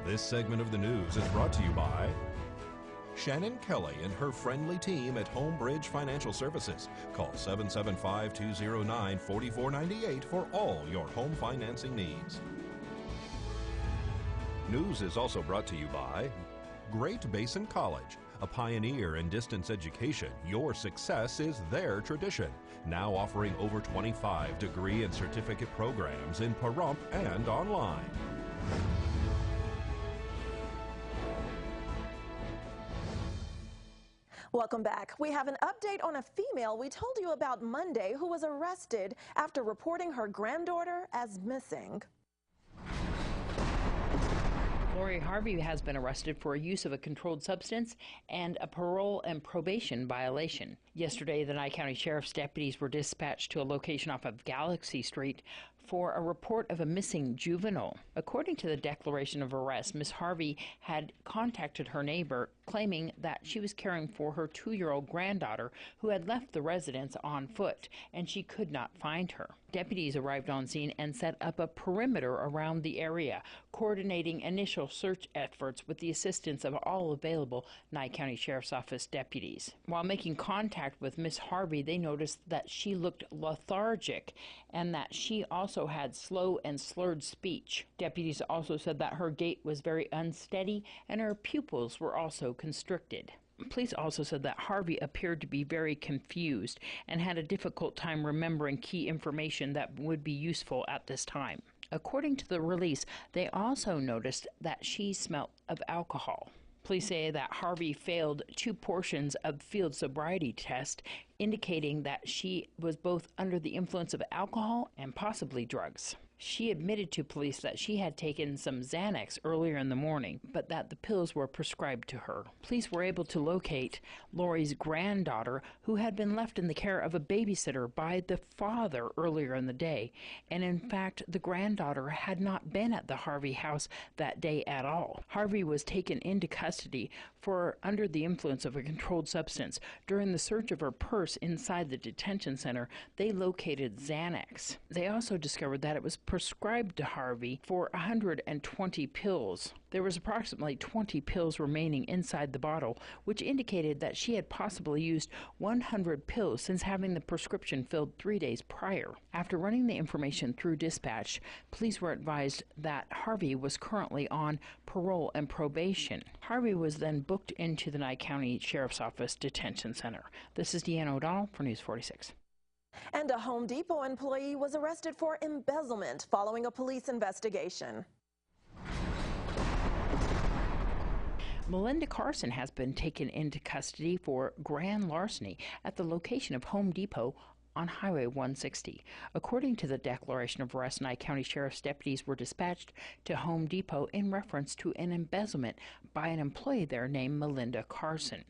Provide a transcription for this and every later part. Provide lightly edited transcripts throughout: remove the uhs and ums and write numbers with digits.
This segment of the news is brought to you by Shannon Kelly and her friendly team at Homebridge Financial Services. Call 775-209-4498 for all your home financing needs. News is also brought to you by Great Basin College. A pioneer in distance education, your success is their tradition. Now offering over 25 degree and certificate programs in Pahrump and online. Welcome back. We have an update on a female we told you about Monday who was arrested after reporting her granddaughter as missing. Lori Harvey has been arrested for use of a controlled substance and a parole and probation violation. Yesterday, the Nye County Sheriff's deputies were dispatched to a location off of Galaxy Street for a report of a missing juvenile. According to the declaration of arrest, Ms. Harvey had contacted her neighbor claiming that she was caring for her 2-year-old granddaughter who had left the residence on foot and she could not find her. Deputies arrived on scene and set up a perimeter around the area, coordinating initial search efforts with the assistance of all available Nye County Sheriff's Office deputies. While making contact with Ms. Harvey, they noticed that she looked lethargic and that she also had slow and slurred speech. Deputies also said that her gait was very unsteady and her pupils were also constricted. Police also said that Harvey appeared to be very confused and had a difficult time remembering key information that would be useful at this time. According to the release, they also noticed that she smelled of alcohol. Police say that Harvey failed 2 portions of field sobriety test, indicating that she was both under the influence of alcohol and possibly drugs. She admitted to police that she had taken some Xanax earlier in the morning, but that the pills were prescribed to her. Police were able to locate Lori's granddaughter, who had been left in the care of a babysitter by the father earlier in the day. And in fact, the granddaughter had not been at the Harvey house that day at all. Harvey was taken into custody for under the influence of a controlled substance. During the search of her purse inside the detention center, they located Xanax. They also discovered that it was prescribed to Harvey for 120 pills. There was approximately 20 pills remaining inside the bottle, which indicated that she had possibly used 100 pills since having the prescription filled 3 days prior. After running the information through dispatch, police were advised that Harvey was currently on parole and probation. Harvey was then booked into the Nye County Sheriff's Office Detention Center. This is Deanna O'Donnell for News 46. And a Home Depot employee was arrested for embezzlement following a police investigation. Melinda Carson has been taken into custody for grand larceny at the location of Home Depot on Highway 160. According to the declaration of arrest, Nye County Sheriff's deputies were dispatched to Home Depot in reference to an embezzlement by an employee there named Melinda Carson.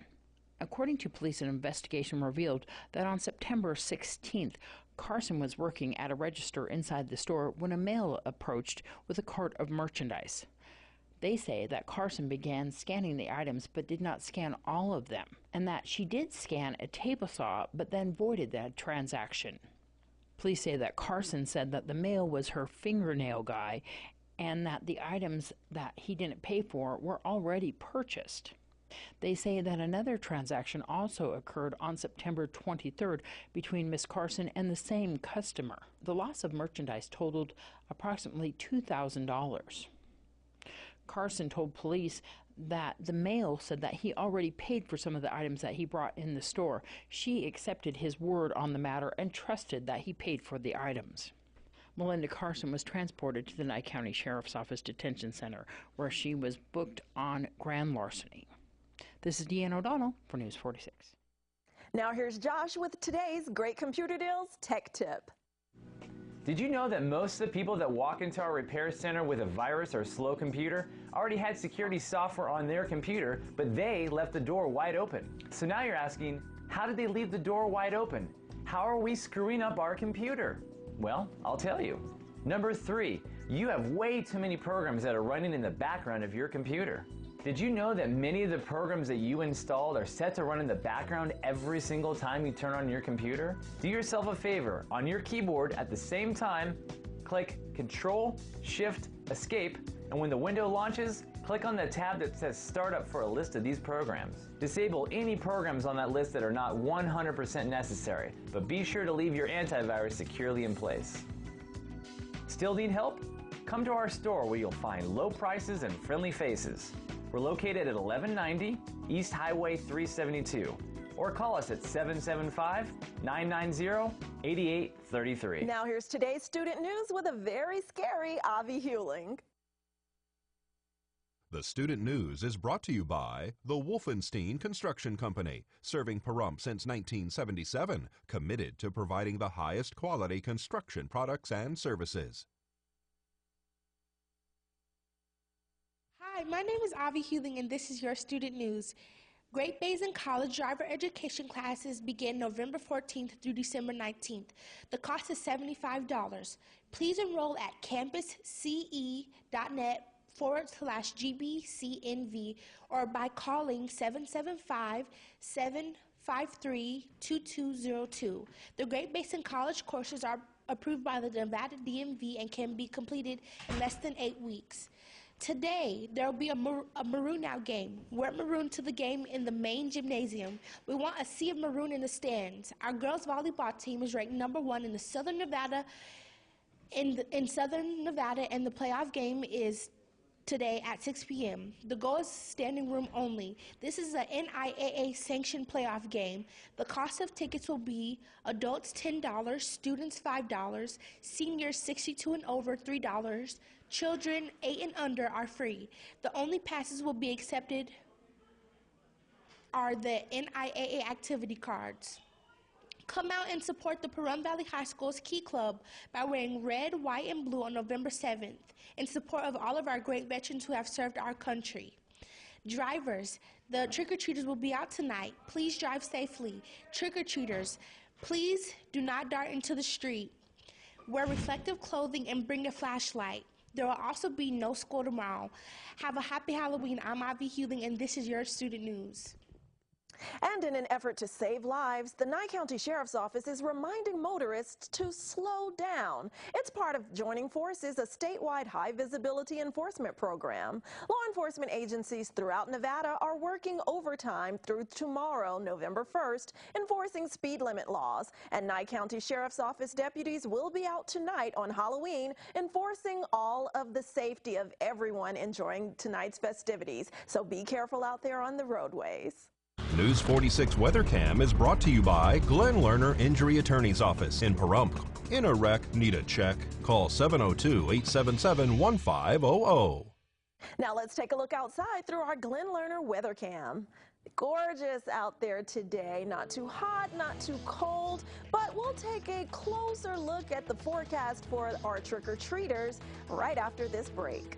According to police, an investigation revealed that on September 16th, Carson was working at a register inside the store when a male approached with a cart of merchandise. They say that Carson began scanning the items but did not scan all of them, and that she did scan a table saw but then voided that transaction. Police say that Carson said that the male was her fingernail guy and that the items that he didn't pay for were already purchased. They say that another transaction also occurred on September 23rd between Miss Carson and the same customer. The loss of merchandise totaled approximately $2,000. Carson told police that the male said that he already paid for some of the items that he brought in the store. She accepted his word on the matter and trusted that he paid for the items. Melinda Carson was transported to the Nye County Sheriff's Office Detention Center, where she was booked on grand larceny. This is Deanna O'Donnell for News 46. Now here's Josh with today's Great Computer Deals Tech Tip. Did you know that most of the people that walk into our repair center with a virus or slow computer already had security software on their computer, but they left the door wide open? So now you're asking, how did they leave the door wide open? How are we screwing up our computer? Well, I'll tell you. Number 3, you have way too many programs that are running in the background of your computer. Did you know that many of the programs that you installed are set to run in the background every single time you turn on your computer? Do yourself a favor. On your keyboard at the same time, click Control, Shift, Escape, And when the window launches, click on the tab that says Startup for a list of these programs. Disable any programs on that list that are not 100% necessary, but be sure to leave your antivirus securely in place. Still need help? Come to our store where you'll find low prices and friendly faces. We're located at 1190 East Highway 372. Or call us at 775-990-8833. Now here's today's student news with a very scary Avi Hewling. The Student News is brought to you by the Wolfenstein Construction Company, serving Pahrump since 1977, committed to providing the highest quality construction products and services. Hi, my name is Avi Hewling and this is your Student News. Great Basin College driver education classes begin November 14th through December 19th. The cost is $75. Please enroll at campusce.net/GBCNV or by calling 775-753-2202. The Great Basin College courses are approved by the Nevada DMV and can be completed in less than 8 weeks. Today, there will be a Maroon Out game. Wear maroon to the game in the main gymnasium. We want a sea of maroon in the stands. Our girls volleyball team is ranked #1 in the Southern Nevada, in Southern Nevada, and the playoff game is today at 6 p.m. The goal is standing room only. This is a NIAA sanctioned playoff game. The cost of tickets will be adults $10, students $5, seniors 62 and over $3, children 8 and under are free. The only passes will be accepted are the NIAA activity cards. Come out and support the Pahrump Valley High School's Key Club by wearing red, white, and blue on November 7th in support of all of our great veterans who have served our country. Drivers, the trick-or-treaters will be out tonight. Please drive safely. Trick-or-treaters, please do not dart into the street. Wear reflective clothing and bring a flashlight. There will also be no school tomorrow. Have a happy Halloween. I'm Avi Hewling, and this is your Student News. And in an effort to save lives, the Nye County Sheriff's Office is reminding motorists to slow down. It's part of Joining Forces, a statewide high-visibility enforcement program. Law enforcement agencies throughout Nevada are working overtime through tomorrow, November 1st, enforcing speed limit laws. And Nye County Sheriff's Office deputies will be out tonight on Halloween, enforcing all of the safety of everyone enjoying tonight's festivities. So be careful out there on the roadways. News 46 Weather Cam is brought to you by Glenn Lerner Injury Attorney's Office in Pahrump. In a wreck, need a check? Call 702-877-1500. Now let's take a look outside through our Glenn Lerner Weather Cam. Gorgeous out there today. Not too hot, not too cold, but we'll take a closer look at the forecast for our trick-or-treaters right after this break.